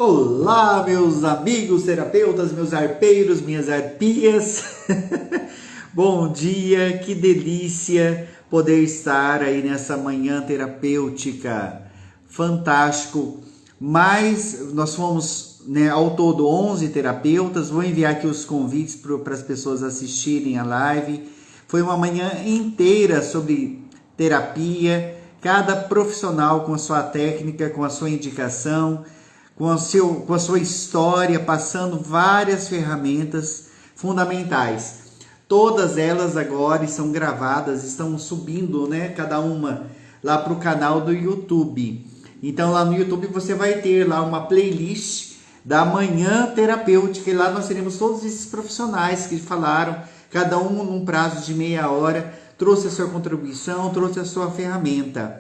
Olá, meus amigos terapeutas, meus arpeiros, minhas arpias. Bom dia, que delícia poder estar aí nessa manhã terapêutica. Fantástico. Mas nós fomos, ao todo 11 terapeutas. Vou enviar aqui os convites para as pessoas assistirem a live. Foi uma manhã inteira sobre terapia, cada profissional com a sua técnica, com a sua indicação, com a sua história, passando várias ferramentas fundamentais. Todas elas agora são gravadas, estão subindo, cada uma lá para o canal do YouTube. Então lá no YouTube você vai ter lá uma playlist da Manhã Terapêutica, e lá nós teremos todos esses profissionais que falaram, cada um num prazo de meia hora, trouxe a sua contribuição, trouxe a sua ferramenta.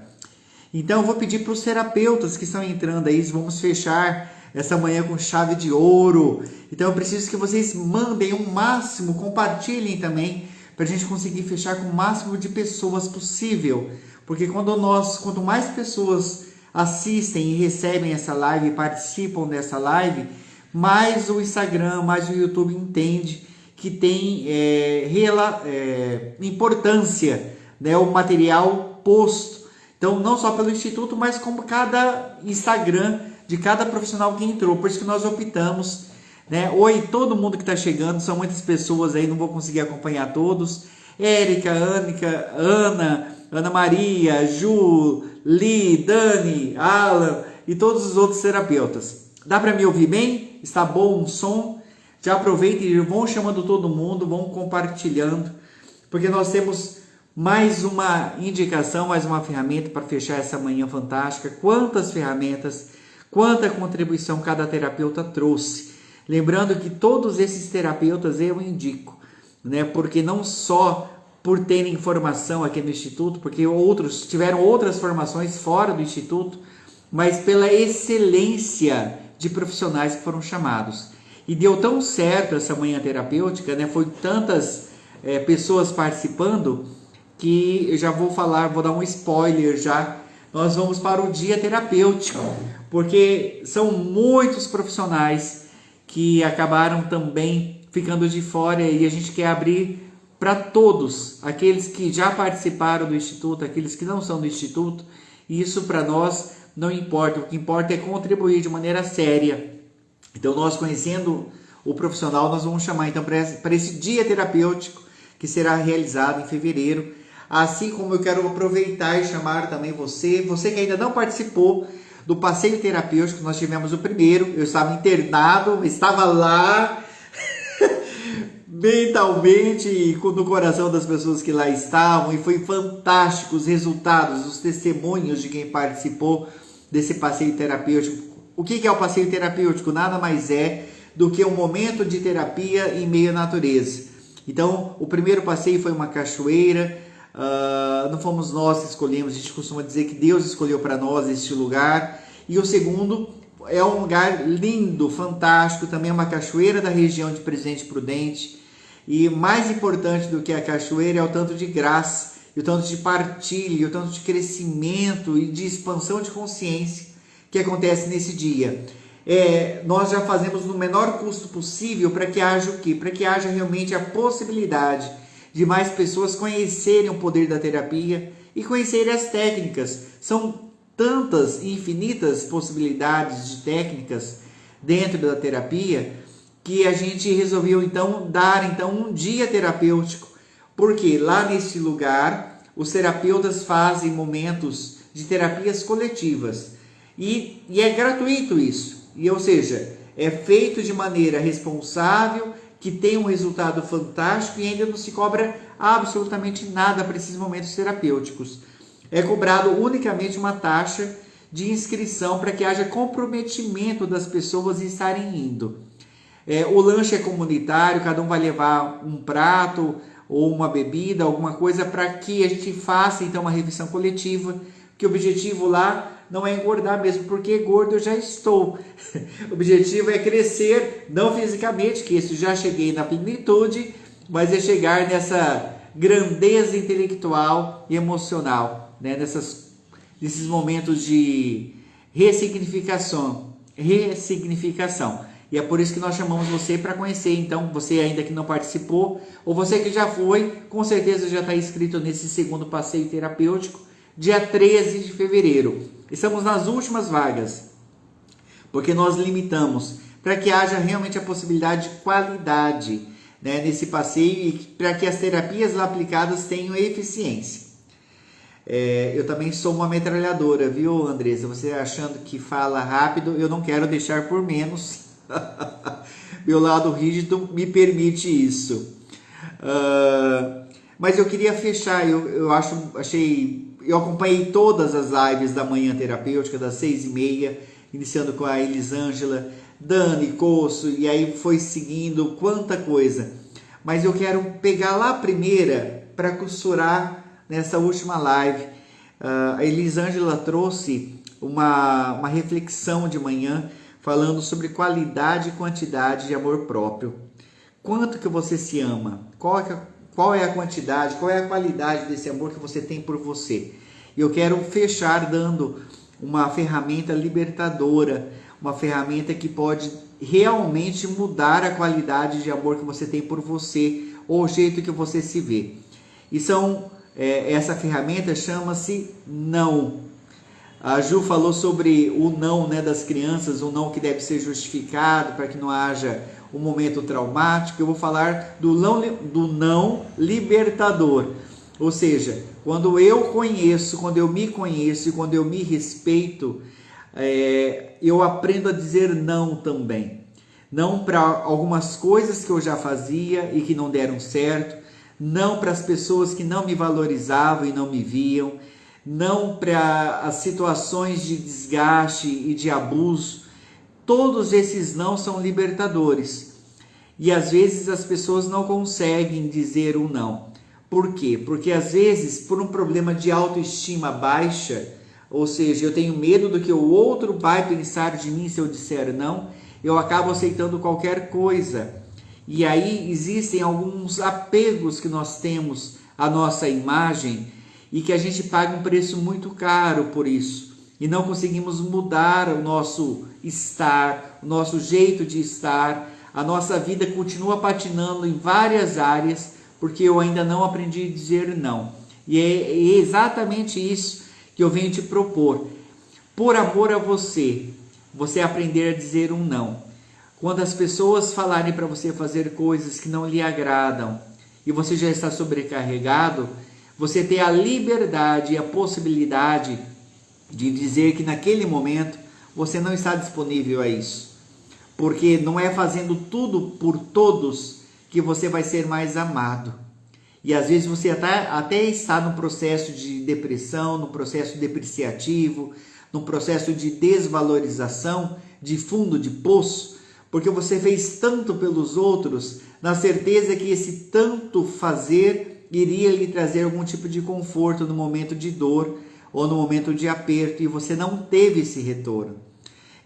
Então eu vou pedir para os terapeutas que estão entrando aí, vamos fechar essa manhã com chave de ouro. Então eu preciso que vocês mandem o máximo, compartilhem também, para a gente conseguir fechar com o máximo de pessoas possível. Porque quanto mais pessoas assistem e recebem essa live e participam dessa live, mais o Instagram, mais o YouTube entende que tem importância, o material posto. Então, não só pelo Instituto, mas como cada Instagram de cada profissional que entrou. Por isso que nós optamos, Oi, todo mundo que está chegando, são muitas pessoas aí, não vou conseguir acompanhar todos. Érica, Ana Maria, Ju, Li, Dani, Alan e todos os outros terapeutas. Dá para me ouvir bem? Está bom o som? Já aproveitem e vão chamando todo mundo, vão compartilhando, porque nós temos mais uma indicação, mais uma ferramenta para fechar essa manhã fantástica. Quantas ferramentas, quanta contribuição cada terapeuta trouxe. Lembrando que todos esses terapeutas eu indico, porque não só por terem formação aqui no Instituto, porque outros tiveram outras formações fora do Instituto, mas pela excelência de profissionais que foram chamados. E deu tão certo essa manhã terapêutica, foi tantas pessoas participando, que eu já vou dar um spoiler já. Nós vamos para o dia terapêutico, porque são muitos profissionais que acabaram também ficando de fora, e a gente quer abrir para todos, aqueles que já participaram do Instituto, aqueles que não são do Instituto. E isso para nós não importa, o que importa é contribuir de maneira séria. Então nós, conhecendo o profissional, nós vamos chamar então para esse dia terapêutico, que será realizado em fevereiro. Assim como eu quero aproveitar e chamar também você que ainda não participou do passeio terapêutico. Nós tivemos o primeiro, eu estava internado, estava lá mentalmente e no coração das pessoas que lá estavam, e foi fantástico os resultados, os testemunhos de quem participou desse passeio terapêutico. O que é o passeio terapêutico? Nada mais é do que um momento de terapia em meio à natureza. Então, o primeiro passeio foi uma cachoeira. Não fomos nós que escolhemos, a gente costuma dizer que Deus escolheu para nós este lugar. E o segundo é um lugar lindo, fantástico, também é uma cachoeira da região de Presidente Prudente. E mais importante do que a cachoeira é o tanto de graça, e o tanto de partilha, e o tanto de crescimento e de expansão de consciência que acontece nesse dia. Nós já fazemos no menor custo possível para que haja o quê? Para que haja realmente a possibilidade de mais pessoas conhecerem o poder da terapia e conhecerem as técnicas. São tantas e infinitas possibilidades de técnicas dentro da terapia, que a gente resolveu dar um dia terapêutico, porque lá nesse lugar os terapeutas fazem momentos de terapias coletivas, e é gratuito isso, ou seja, é feito de maneira responsável, que tem um resultado fantástico, e ainda não se cobra absolutamente nada para esses momentos terapêuticos. É cobrado unicamente uma taxa de inscrição para que haja comprometimento das pessoas em estarem indo. O lanche é comunitário, cada um vai levar um prato ou uma bebida, alguma coisa, para que a gente faça então uma refeição coletiva, que o objetivo lá não é engordar mesmo, porque gordo eu já estou. O objetivo é crescer, não fisicamente, que isso já cheguei na plenitude, mas é chegar nessa grandeza intelectual e emocional, nesses momentos de ressignificação, ressignificação. E é por isso que nós chamamos você para conhecer. Então, você ainda que não participou, ou você que já foi, com certeza já está inscrito nesse segundo passeio terapêutico, dia 13 de fevereiro. Estamos nas últimas vagas, porque nós limitamos para que haja realmente a possibilidade de qualidade, né, nesse passeio e para que as terapias lá aplicadas tenham eficiência. Eu também sou uma metralhadora, viu, Andressa? Você achando que fala rápido, eu não quero deixar por menos. Meu lado rígido me permite isso. Mas eu queria fechar, eu acompanhei todas as lives da Manhã Terapêutica, das 6h30, iniciando com a Elisângela, Dani, Coço, e aí foi seguindo quanta coisa. Mas eu quero pegar lá a primeira para costurar nessa última live. A Elisângela trouxe uma reflexão de manhã falando sobre qualidade e quantidade de amor próprio. Quanto que você se ama? Qual é a quantidade, qual é a qualidade desse amor que você tem por você? E eu quero fechar dando uma ferramenta libertadora, uma ferramenta que pode realmente mudar a qualidade de amor que você tem por você, ou o jeito que você se vê. E essa ferramenta chama-se não. A Ju falou sobre o não, né, das crianças, o não que deve ser justificado para que não haja um momento traumático. Eu vou falar do não libertador. Ou seja, quando eu me conheço e quando eu me respeito, eu aprendo a dizer não também. Não para algumas coisas que eu já fazia e que não deram certo, não para as pessoas que não me valorizavam e não me viam, não para as situações de desgaste e de abuso. Todos esses não são libertadores. E às vezes as pessoas não conseguem dizer um não. Por quê? Porque às vezes, por um problema de autoestima baixa, ou seja, eu tenho medo do que o outro vai pensar de mim se eu disser não, eu acabo aceitando qualquer coisa. E aí existem alguns apegos que nós temos à nossa imagem e que a gente paga um preço muito caro por isso. E não conseguimos mudar o nosso estar, o nosso jeito de estar. A nossa vida continua patinando em várias áreas porque eu ainda não aprendi a dizer não. E é exatamente isso que eu venho te propor. Por amor a você aprender a dizer um não. Quando as pessoas falarem para você fazer coisas que não lhe agradam e você já está sobrecarregado, você tem a liberdade e a possibilidade de dizer que naquele momento você não está disponível a isso. Porque não é fazendo tudo por todos que você vai ser mais amado. E às vezes você até está no processo de depressão, no processo depreciativo, no processo de desvalorização, de fundo de poço, porque você fez tanto pelos outros, na certeza que esse tanto fazer iria lhe trazer algum tipo de conforto no momento de dor ou no momento de aperto, e você não teve esse retorno.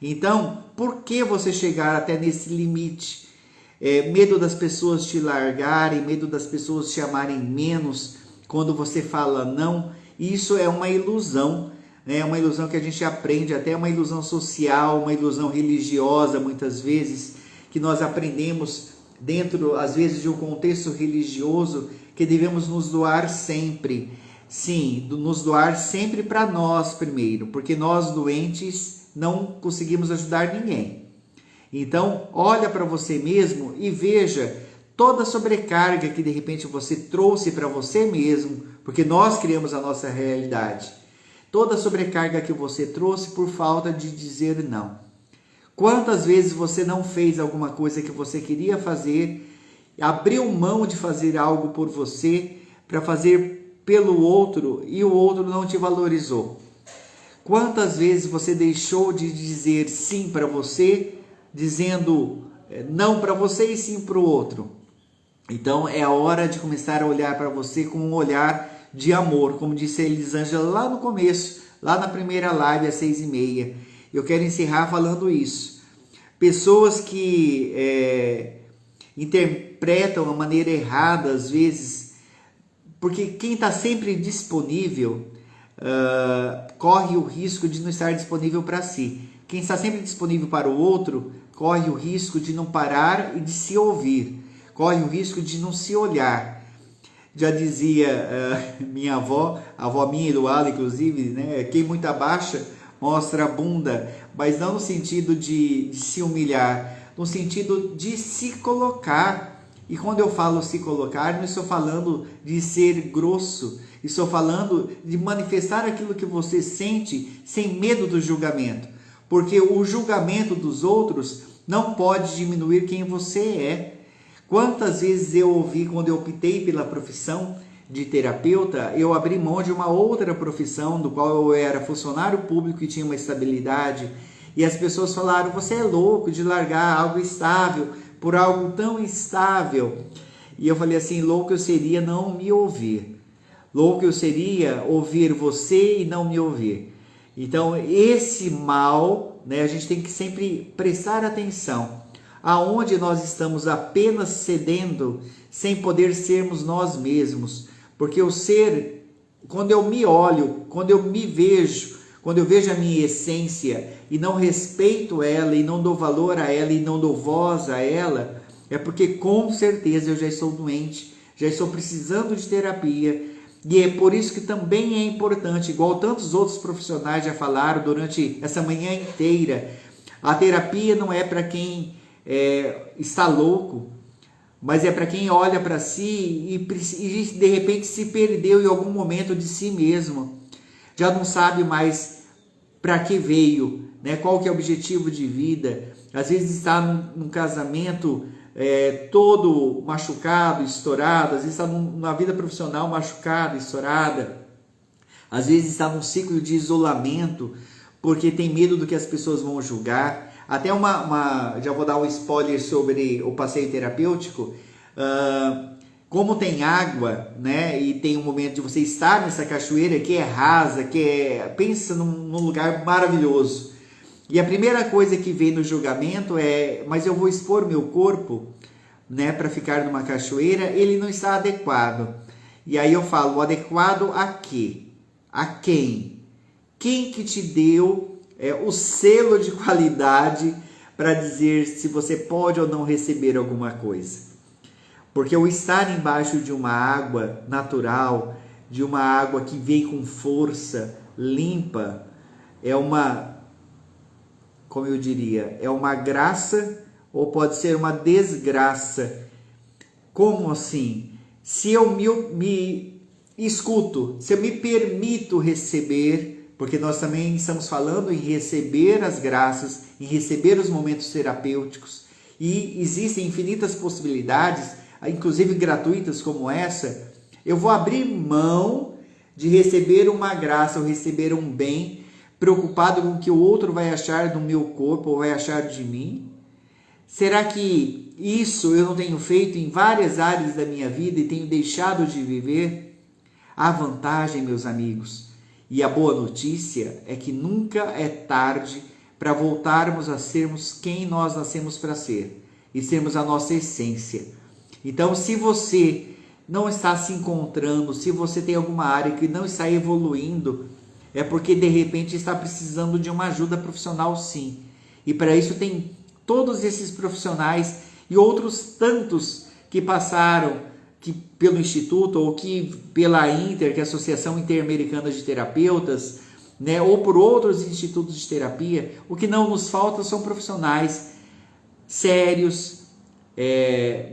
Então, por que você chegar até nesse limite? Medo das pessoas te largarem, medo das pessoas te amarem menos quando você fala não. Isso é uma ilusão, né? Uma ilusão que a gente aprende, até uma ilusão social, uma ilusão religiosa muitas vezes, que nós aprendemos dentro, às vezes, de um contexto religioso, que devemos nos doar sempre. Sim, nos doar sempre para nós primeiro, porque nós doentes não conseguimos ajudar ninguém. Então, olha para você mesmo e veja toda a sobrecarga que de repente você trouxe para você mesmo, porque nós criamos a nossa realidade. Toda a sobrecarga que você trouxe por falta de dizer não. Quantas vezes você não fez alguma coisa que você queria fazer, abriu mão de fazer algo por você para fazer pelo outro e o outro não te valorizou? Quantas vezes você deixou de dizer sim para você, dizendo não para você e sim para o outro? Então é a hora de começar a olhar para você com um olhar de amor, como disse a Elisângela lá no começo, lá na primeira live às 6h30. Eu quero encerrar falando isso. Pessoas que interpretam a maneira errada às vezes, porque quem está sempre disponível corre o risco de não estar disponível para si. Quem está sempre disponível para o outro corre o risco de não parar e de se ouvir, corre o risco de não se olhar. Já dizia minha avó, a avó minha e do Ala, inclusive, né? Quem muito abaixa mostra a bunda, mas não no sentido de se humilhar, no sentido de se colocar. E quando eu falo se colocar, não estou falando de ser grosso, estou falando de manifestar aquilo que você sente sem medo do julgamento, porque o julgamento dos outros não pode diminuir quem você é. Quantas vezes eu ouvi, quando eu optei pela profissão de terapeuta, eu abri mão de uma outra profissão, do qual eu era funcionário público e tinha uma estabilidade, e as pessoas falaram: você é louco de largar algo estável por algo tão instável. E eu falei assim: louco eu seria não me ouvir, louco eu seria ouvir você e não me ouvir. Então esse mal, né, a gente tem que sempre prestar atenção aonde nós estamos apenas cedendo sem poder sermos nós mesmos, porque o ser, quando eu me olho, quando eu me vejo, quando eu vejo a minha essência e não respeito ela, e não dou valor a ela, e não dou voz a ela, é porque com certeza eu já estou doente, já estou precisando de terapia. E é por isso que também é importante, igual tantos outros profissionais já falaram durante essa manhã inteira, a terapia não é para quem está louco, mas é para quem olha para si e de repente se perdeu em algum momento de si mesmo, já não sabe mais para que veio, né? Qual que é o objetivo de vida. Às vezes está num casamento todo machucado, estourado, às vezes está numa vida profissional machucada, estourada, às vezes está num ciclo de isolamento porque tem medo do que as pessoas vão julgar. Até já vou dar um spoiler sobre o passeio terapêutico. Como tem água, né, e tem um momento de você estar nessa cachoeira que é rasa, pensa num lugar maravilhoso. E a primeira coisa que vem no julgamento mas eu vou expor meu corpo, né, para ficar numa cachoeira, ele não está adequado. E aí eu falo: adequado a quê? A quem? Quem que te deu o selo de qualidade para dizer se você pode ou não receber alguma coisa? Porque o estar embaixo de uma água natural, de uma água que vem com força, limpa, como eu diria, é uma graça ou pode ser uma desgraça. Como assim? Se eu me escuto, se eu me permito receber, porque nós também estamos falando em receber as graças, em receber os momentos terapêuticos, e existem infinitas possibilidades, inclusive gratuitas como essa. Eu vou abrir mão de receber uma graça ou receber um bem, preocupado com o que o outro vai achar do meu corpo ou vai achar de mim? Será que isso eu não tenho feito em várias áreas da minha vida e tenho deixado de viver? A vantagem, meus amigos, e a boa notícia é que nunca é tarde para voltarmos a sermos quem nós nascemos para ser e sermos a nossa essência. Então, se você não está se encontrando, se você tem alguma área que não está evoluindo, é porque de repente está precisando de uma ajuda profissional, sim. E para isso tem todos esses profissionais e outros tantos que passaram pelo Instituto ou que pela Inter, que é a Associação Interamericana de Terapeutas, né, ou por outros institutos de terapia. O que não nos falta são profissionais sérios,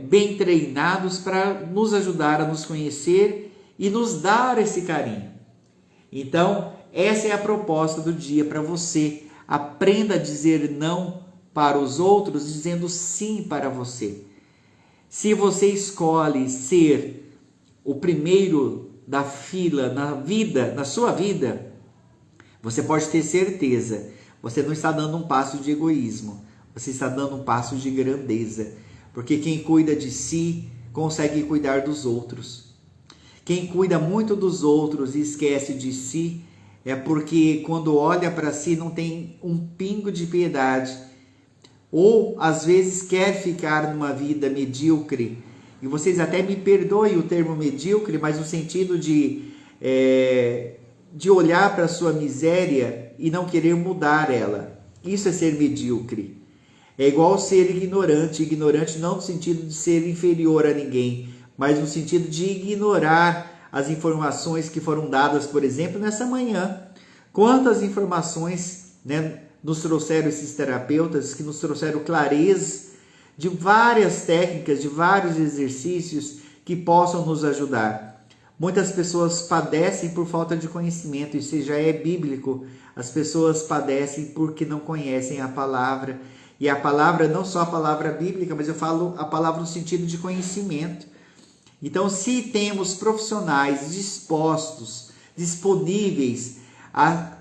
bem treinados para nos ajudar a nos conhecer e nos dar esse carinho. Então, essa é a proposta do dia para você. Aprenda a dizer não para os outros, dizendo sim para você. Se você escolhe ser o primeiro da fila na sua vida, você pode ter certeza, você não está dando um passo de egoísmo, você está dando um passo de grandeza, porque quem cuida de si consegue cuidar dos outros. Quem cuida muito dos outros e esquece de si é porque quando olha para si não tem um pingo de piedade, ou às vezes quer ficar numa vida medíocre. E vocês até me perdoem o termo medíocre, mas no sentido de olhar para a sua miséria e não querer mudar ela. Isso é ser medíocre. É igual ser ignorante. Ignorante não no sentido de ser inferior a ninguém, mas no sentido de ignorar as informações que foram dadas, por exemplo, nessa manhã. Quantas informações, né, nos trouxeram esses terapeutas, que nos trouxeram clareza de várias técnicas, de vários exercícios que possam nos ajudar. Muitas pessoas padecem por falta de conhecimento, isso já é bíblico. As pessoas padecem porque não conhecem a palavra. E a palavra, não só a palavra bíblica, mas eu falo a palavra no sentido de conhecimento. Então, se temos profissionais dispostos, disponíveis a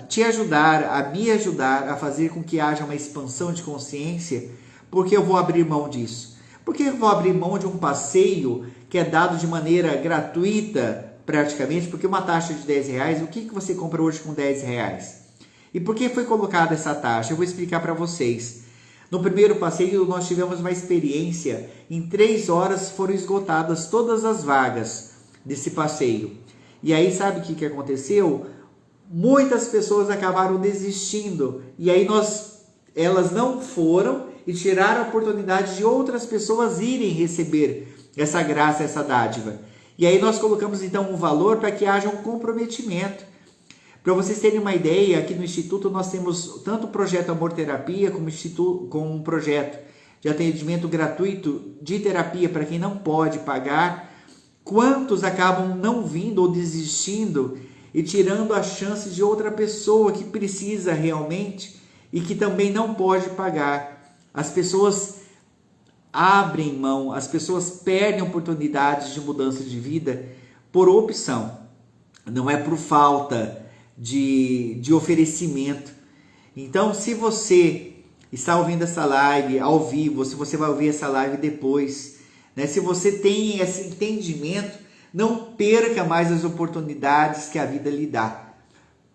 te ajudar, a me ajudar a fazer com que haja uma expansão de consciência, por que eu vou abrir mão disso? Por que eu vou abrir mão de um passeio que é dado de maneira gratuita, praticamente? Porque uma taxa de R$10, o que você compra hoje com R$10? E por que foi colocada essa taxa? Eu vou explicar para vocês. No primeiro passeio nós tivemos uma experiência, em 3 horas foram esgotadas todas as vagas desse passeio. E aí sabe o que aconteceu? Muitas pessoas acabaram desistindo. E aí elas não foram e tiraram a oportunidade de outras pessoas irem receber essa graça, essa dádiva. E aí nós colocamos então um valor para que haja um comprometimento. Para vocês terem uma ideia, aqui no Instituto nós temos tanto o projeto Amor Terapia como um projeto de atendimento gratuito de terapia para quem não pode pagar. Quantos acabam não vindo ou desistindo e tirando a chance de outra pessoa que precisa realmente e que também não pode pagar? As pessoas abrem mão, as pessoas perdem oportunidades de mudança de vida por opção, não é por falta de oferecimento. Então, se você está ouvindo essa live ao vivo, se você vai ouvir essa live depois, né, se você tem esse entendimento, não perca mais as oportunidades que a vida lhe dá.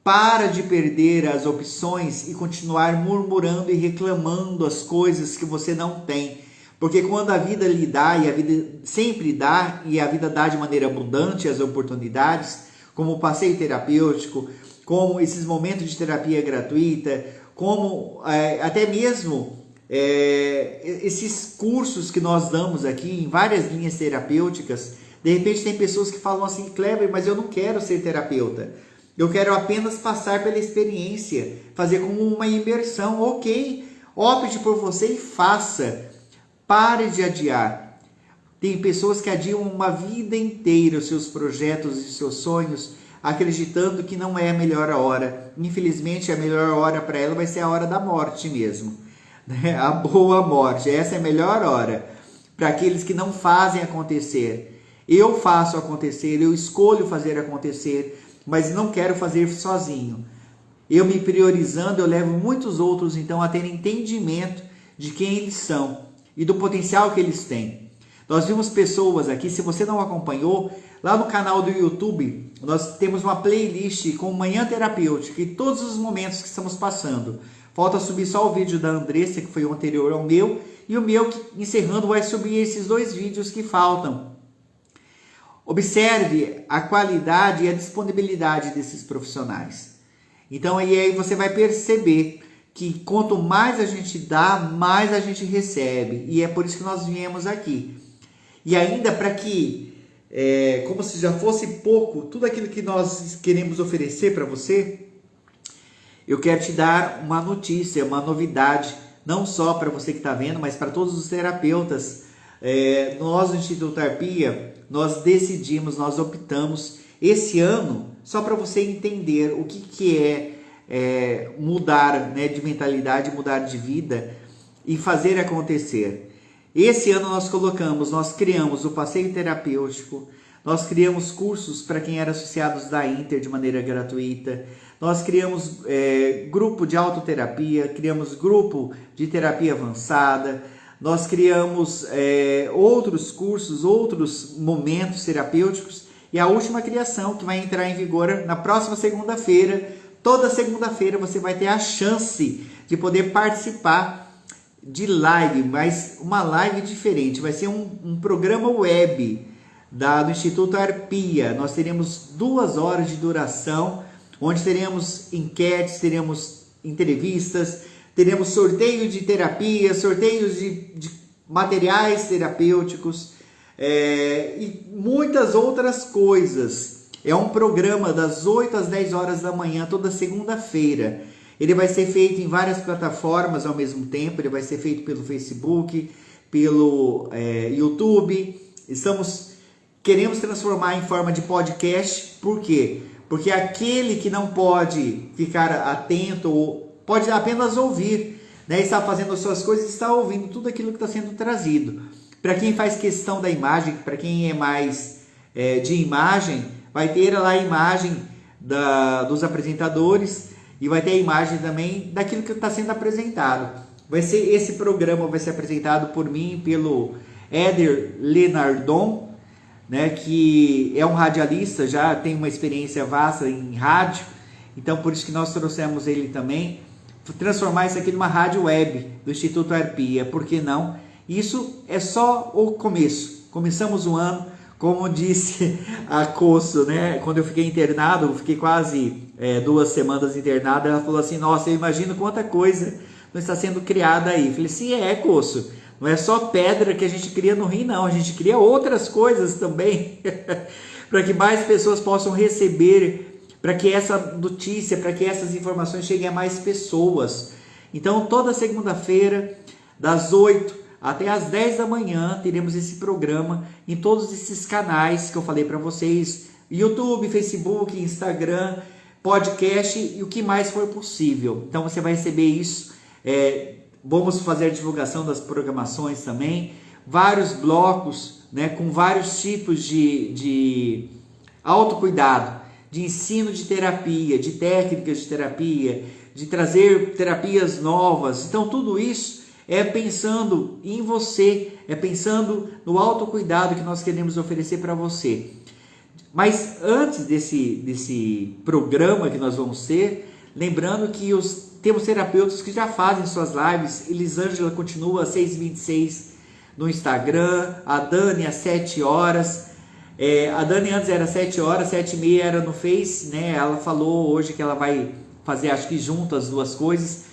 Para de perder as opções e continuar murmurando e reclamando as coisas que você não tem. Porque quando a vida lhe dá, e a vida sempre dá, e a vida dá de maneira abundante as oportunidades, como o passeio terapêutico, como esses momentos de terapia gratuita, como até mesmo esses cursos que nós damos aqui em várias linhas terapêuticas. De repente tem pessoas que falam assim: Kleber, mas eu não quero ser terapeuta, eu quero apenas passar pela experiência, fazer como uma imersão. Ok, opte por você e faça. Pare de adiar. Tem pessoas que adiam uma vida inteira os seus projetos e seus sonhos, acreditando que não é a melhor hora. Infelizmente, a melhor hora para ela vai ser a hora da morte mesmo, né? A boa morte, essa é a melhor hora para aqueles que não fazem acontecer. Eu faço acontecer, eu escolho fazer acontecer, mas não quero fazer sozinho. Eu me priorizando, eu levo muitos outros então a terem entendimento de quem eles são e do potencial que eles têm. Nós vimos pessoas aqui, se você não acompanhou, lá no canal do YouTube, nós temos uma playlist com Manhã Terapêutica e todos os momentos que estamos passando. Falta subir só o vídeo da Andressa, que foi o anterior ao meu, e o meu, que encerrando, vai subir esses 2 vídeos que faltam. Observe a qualidade e a disponibilidade desses profissionais. Então aí você vai perceber que quanto mais a gente dá, mais a gente recebe. E é por isso que nós viemos aqui. E ainda para que, como se já fosse pouco, tudo aquilo que nós queremos oferecer para você, eu quero te dar uma notícia, uma novidade, não só para você que está vendo, mas para todos os terapeutas. Nós no Instituto Terapia, nós decidimos, nós optamos esse ano, só para você entender o que é mudar, né, de mentalidade, mudar de vida e fazer acontecer. Esse ano nós criamos o passeio terapêutico, nós criamos cursos para quem era associados da Inter de maneira gratuita, nós criamos grupo de autoterapia, criamos grupo de terapia avançada, nós criamos outros cursos, outros momentos terapêuticos, e a última criação que vai entrar em vigor na próxima segunda-feira. Toda segunda-feira você vai ter a chance de poder participar de live, mas uma live diferente. Vai ser um programa web do Instituto Arpia. Nós teremos 2 horas de duração, onde teremos enquetes, teremos entrevistas, teremos sorteio de terapia, sorteios de materiais terapêuticos e muitas outras coisas. É um programa das 8 às 10 horas da manhã, toda segunda-feira. Ele vai ser feito em várias plataformas ao mesmo tempo, ele vai ser feito pelo Facebook, pelo YouTube. Queremos transformar em forma de podcast. Por quê? Porque aquele que não pode ficar atento, ou pode apenas ouvir, né? Está fazendo as suas coisas, está ouvindo tudo aquilo que está sendo trazido. Para quem faz questão da imagem, para quem é mais de imagem, vai ter lá a imagem dos apresentadores e vai ter a imagem também daquilo que está sendo apresentado. Esse programa vai ser apresentado por mim, pelo Éder Lenardon, né, que é um radialista, já tem uma experiência vasta em rádio, então por isso que nós trouxemos ele também, transformar isso aqui numa rádio web do Instituto Arpia, por que não? Isso é só o começo, começamos o ano, como disse a Coço, né, quando eu fiquei internado, eu fiquei quase 2 semanas internado, ela falou assim, nossa, eu imagino quanta coisa não está sendo criada aí. Eu falei, sim, Coço, não é só pedra que a gente cria no rim, não. A gente cria outras coisas também, para que mais pessoas possam receber, para que essa notícia, para que essas informações cheguem a mais pessoas. Então, toda segunda-feira, das 8 até as 10 da manhã, teremos esse programa em todos esses canais que eu falei para vocês, YouTube, Facebook, Instagram, podcast e o que mais for possível. Então, você vai receber isso. Vamos fazer a divulgação das programações também, vários blocos, né, com vários tipos de autocuidado, de ensino de terapia, de técnicas de terapia, de trazer terapias novas. Então tudo isso é pensando em você, é pensando no autocuidado que nós queremos oferecer para você. Mas antes desse programa que nós vamos ter, lembrando que temos terapeutas que já fazem suas lives. Elisângela continua às 6h26 no Instagram, a Dani às 7 horas. A Dani antes era 7 horas, 7h30 era no Face, né? Ela falou hoje que ela vai fazer, acho que junto as duas coisas.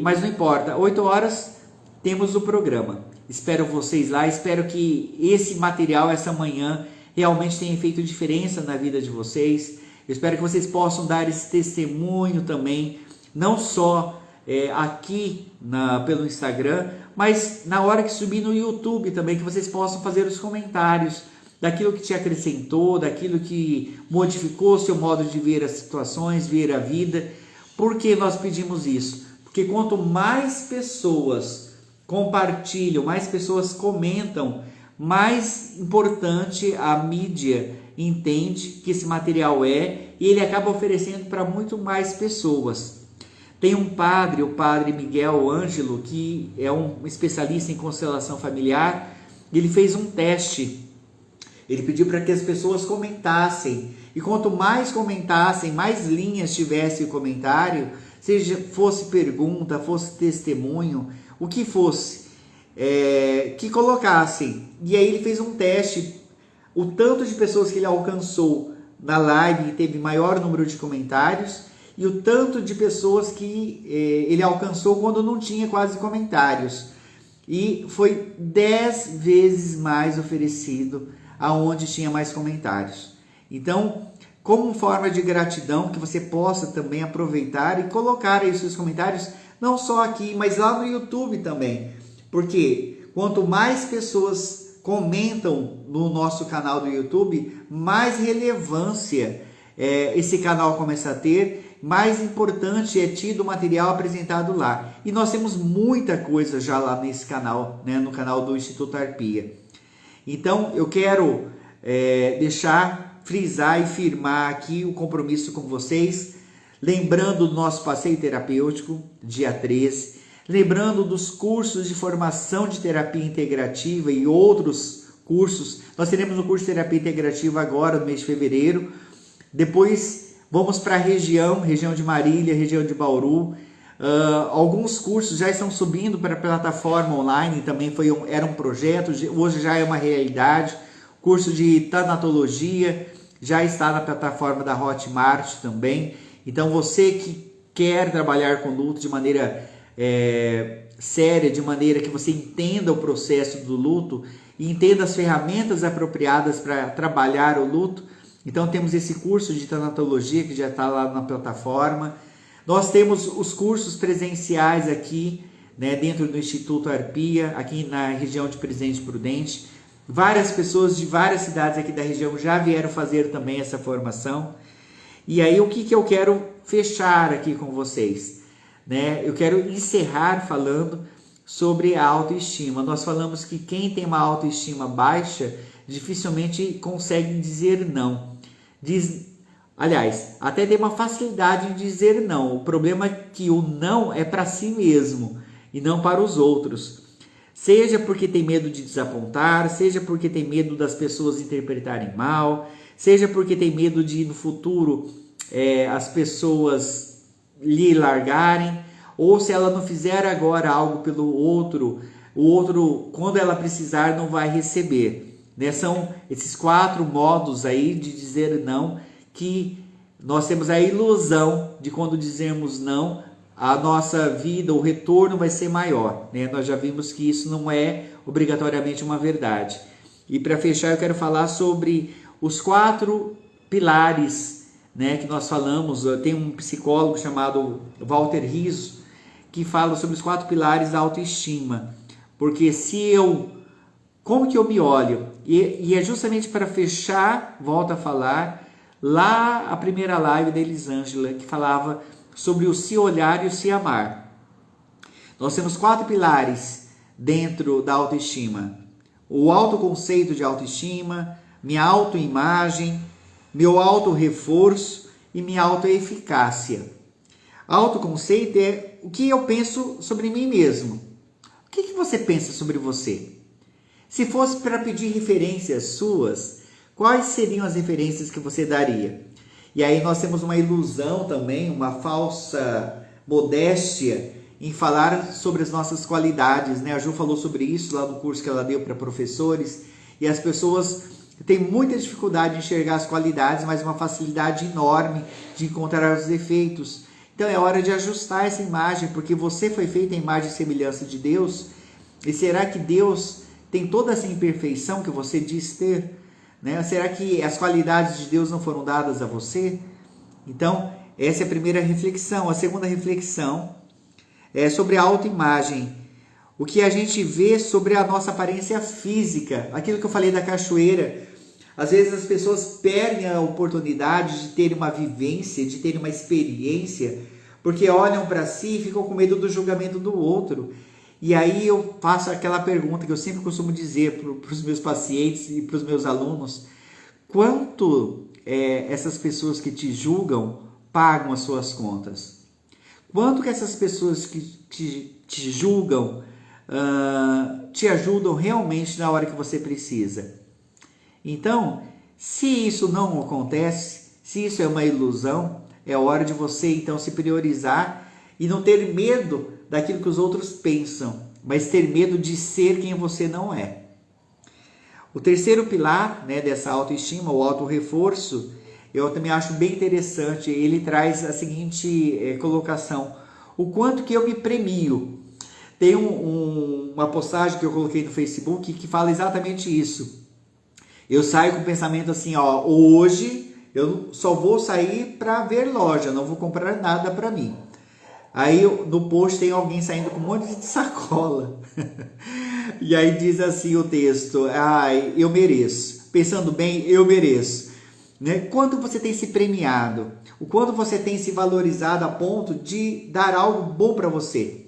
Mas não importa, 8 horas temos o programa. Espero vocês lá, espero que esse material, essa manhã, realmente tenha feito diferença na vida de vocês. Eu espero que vocês possam dar esse testemunho também, não só aqui pelo Instagram, mas na hora que subir no YouTube também, que vocês possam fazer os comentários daquilo que te acrescentou, daquilo que modificou o seu modo de ver as situações, ver a vida. Por que nós pedimos isso? Porque quanto mais pessoas compartilham, mais pessoas comentam, mais importante a mídia entende que esse material e ele acaba oferecendo para muito mais pessoas. Tem um padre, o padre Miguel Ângelo, que é um especialista em constelação familiar. Ele fez um teste. Ele pediu para que as pessoas comentassem. E quanto mais comentassem, mais linhas tivesse o comentário, seja fosse pergunta, fosse testemunho, o que fosse, que colocassem. E aí ele fez um teste. O tanto de pessoas que ele alcançou na live teve maior número de comentários, e o tanto de pessoas que ele alcançou quando não tinha quase comentários. E foi 10 vezes mais oferecido aonde tinha mais comentários. Então, como forma de gratidão, que você possa também aproveitar e colocar aí os seus comentários, não só aqui, mas lá no YouTube também. Porque quanto mais pessoas comentam no nosso canal do YouTube, mais relevância esse canal começa a ter, mais importante é tido o material apresentado lá. E nós temos muita coisa já lá nesse canal, né, no canal do Instituto Arpia. Então eu quero frisar e firmar aqui o compromisso com vocês, lembrando do nosso passeio terapêutico, dia 13, lembrando dos cursos de formação de terapia integrativa e outros cursos. Nós teremos um curso de terapia integrativa agora no mês de fevereiro. Depois vamos para a região de Marília, região de Bauru. Alguns cursos já estão subindo para a plataforma online, também era um projeto, hoje já é uma realidade. Curso de tanatologia já está na plataforma da Hotmart também. Então você que quer trabalhar com luto de maneira séria, de maneira que você entenda o processo do luto e entenda as ferramentas apropriadas para trabalhar o luto, então temos esse curso de tanatologia que já está lá na plataforma. Nós temos os cursos presenciais aqui, né, dentro do Instituto Arpia, aqui na região de Presidente Prudente. Várias pessoas de várias cidades aqui da região já vieram fazer também essa formação. E aí o que eu quero fechar aqui com vocês? Né? Eu quero encerrar falando sobre a autoestima. Nós falamos que quem tem uma autoestima baixa dificilmente consegue dizer não. Aliás, até tem uma facilidade em dizer não. O problema é que o não é para si mesmo e não para os outros. Seja porque tem medo de desapontar, seja porque tem medo das pessoas interpretarem mal, seja porque tem medo de no futuro as pessoas lhe largarem, ou se ela não fizer agora algo pelo outro, o outro, quando ela precisar, não vai receber. Né? São esses 4 modos aí de dizer não, que nós temos a ilusão de quando dizemos não, a nossa vida, o retorno vai ser maior. Né? Nós já vimos que isso não é obrigatoriamente uma verdade. E para fechar, eu quero falar sobre os 4 pilares, né, que nós falamos. Tem um psicólogo chamado Walter Rizzo que fala sobre os 4 pilares da autoestima. Porque como que eu me olho? E é justamente para fechar, volto a falar, lá a primeira live da Elisângela, que falava sobre o se olhar e o se amar. Nós temos 4 pilares dentro da autoestima. O autoconceito de autoestima, minha autoimagem, meu autorreforço e minha autoeficácia. Autoconceito é o que eu penso sobre mim mesmo. O que você pensa sobre você? Se fosse para pedir referências suas, quais seriam as referências que você daria? E aí nós temos uma ilusão também, uma falsa modéstia em falar sobre as nossas qualidades, né? A Ju falou sobre isso lá no curso que ela deu para professores, e as pessoas têm muita dificuldade de enxergar as qualidades, mas uma facilidade enorme de encontrar os defeitos. Então é hora de ajustar essa imagem, porque você foi feito em imagem e semelhança de Deus, e será que Deus tem toda essa imperfeição que você diz ter? Né? Será que as qualidades de Deus não foram dadas a você? Então, essa é a primeira reflexão. A segunda reflexão é sobre a autoimagem. O que a gente vê sobre a nossa aparência física. Aquilo que eu falei da cachoeira. Às vezes as pessoas perdem a oportunidade de terem uma vivência, de terem uma experiência, porque olham para si e ficam com medo do julgamento do outro. E aí eu faço aquela pergunta que eu sempre costumo dizer para os meus pacientes e para os meus alunos: quanto essas pessoas que te julgam pagam as suas contas? Quanto que essas pessoas que te julgam te ajudam realmente na hora que você precisa? Então, se isso não acontece, se isso é uma ilusão, é hora de você então se priorizar e não ter medo daquilo que os outros pensam, mas ter medo de ser quem você não é. O terceiro pilar, né, dessa autoestima, o autorreforço, eu também acho bem interessante. Ele traz a seguinte colocação: o quanto que eu me premio. Tem uma postagem que eu coloquei no Facebook que fala exatamente isso. Eu saio com o pensamento assim, hoje eu só vou sair para ver loja, não vou comprar nada para mim. Aí no post tem alguém saindo com um monte de sacola. E aí diz assim o texto: eu mereço. Pensando bem, eu mereço. Né? Quanto você tem se premiado? O quanto você tem se valorizado a ponto de dar algo bom para você?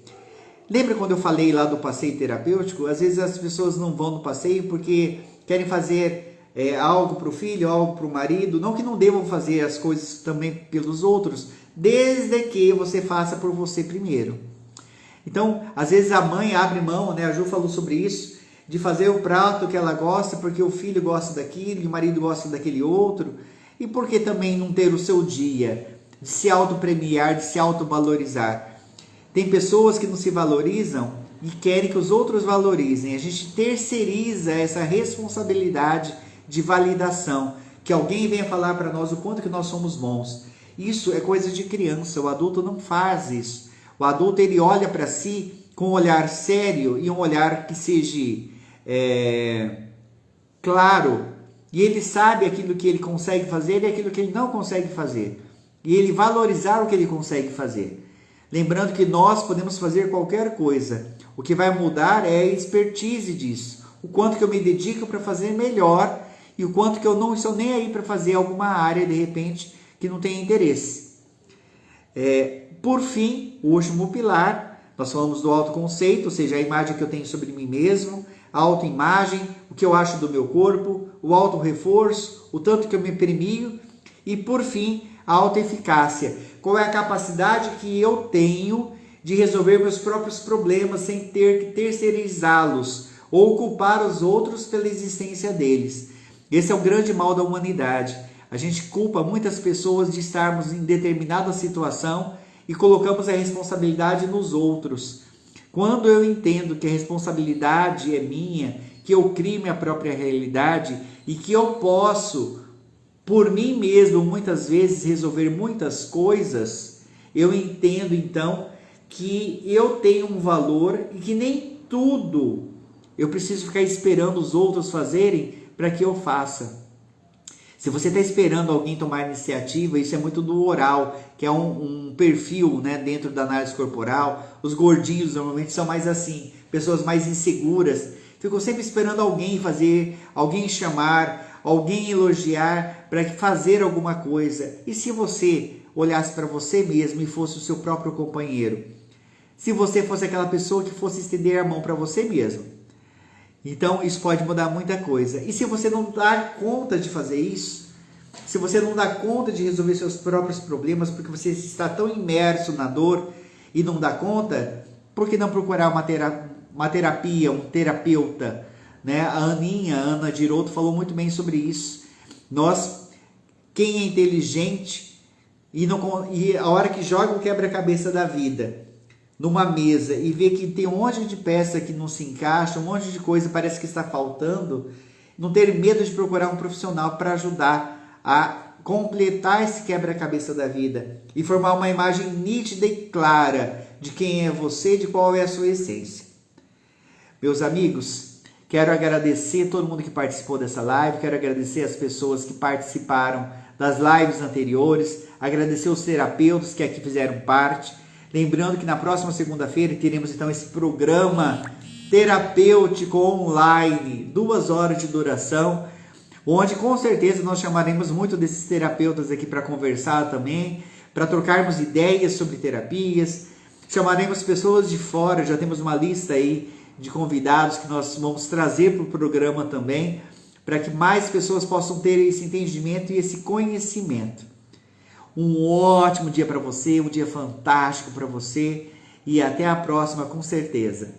Lembra quando eu falei lá do passeio terapêutico? Às vezes as pessoas não vão no passeio porque querem fazer algo para o filho, algo para o marido. Não que não devam fazer as coisas também pelos outros, desde que você faça por você primeiro. Então, às vezes a mãe abre mão, né? A Ju falou sobre isso, de fazer o prato que ela gosta porque o filho gosta daquilo e o marido gosta daquele outro. E por que também não ter o seu dia de se autopremiar, de se autovalorizar? Tem pessoas que não se valorizam e querem que os outros valorizem. A gente terceiriza essa responsabilidade de validação, que alguém venha falar para nós o quanto que nós somos bons. Isso é coisa de criança, o adulto não faz isso. O adulto, ele olha para si com um olhar sério e um olhar que seja claro, e ele sabe aquilo que ele consegue fazer e aquilo que ele não consegue fazer, e ele valorizar o que ele consegue fazer. Lembrando que nós podemos fazer qualquer coisa, o que vai mudar é a expertise disso, o quanto que eu me dedico para fazer melhor e o quanto que eu não estou nem aí para fazer alguma área de repente que não tem interesse. Por fim, o último pilar, nós falamos do autoconceito, ou seja, a imagem que eu tenho sobre mim mesmo, a autoimagem, o que eu acho do meu corpo, o autorreforço, o tanto que eu me premio e, por fim, a autoeficácia. Qual é a capacidade que eu tenho de resolver meus próprios problemas sem ter que terceirizá-los ou culpar os outros pela existência deles. Esse é o grande mal da humanidade. A gente culpa muitas pessoas de estarmos em determinada situação e colocamos a responsabilidade nos outros. Quando eu entendo que a responsabilidade é minha, que eu crio minha própria realidade e que eu posso, por mim mesmo, muitas vezes resolver muitas coisas, eu entendo então que eu tenho um valor e que nem tudo eu preciso ficar esperando os outros fazerem para que eu faça. Se você está esperando alguém tomar iniciativa, isso é muito do oral, que é um perfil, né, dentro da análise corporal. Os gordinhos normalmente são mais assim, pessoas mais inseguras. Ficam sempre esperando alguém fazer, alguém chamar, alguém elogiar para fazer alguma coisa. E se você olhasse para você mesmo e fosse o seu próprio companheiro? Se você fosse aquela pessoa que fosse estender a mão para você mesmo? Então isso pode mudar muita coisa. E se você não dá conta de fazer isso, se você não dá conta de resolver seus próprios problemas porque você está tão imerso na dor e não dá conta, por que não procurar uma terapia, um terapeuta? Né? A Ana Giroto falou muito bem sobre isso. Quem é inteligente e a hora que joga o quebra-cabeça da vida numa mesa e vê que tem um monte de peça que não se encaixa, um monte de coisa parece que está faltando, não ter medo de procurar um profissional para ajudar a completar esse quebra-cabeça da vida e formar uma imagem nítida e clara de quem é você, de qual é a sua essência. Meus amigos, quero agradecer todo mundo que participou dessa live, quero agradecer as pessoas que participaram das lives anteriores, agradecer os terapeutas que aqui fizeram parte. Lembrando que na próxima segunda-feira teremos então esse programa terapêutico online, 2 horas de duração, onde com certeza nós chamaremos muito desses terapeutas aqui para conversar também, para trocarmos ideias sobre terapias, chamaremos pessoas de fora, já temos uma lista aí de convidados que nós vamos trazer para o programa também, para que mais pessoas possam ter esse entendimento e esse conhecimento. Um ótimo dia para você, um dia fantástico para você e até a próxima com certeza.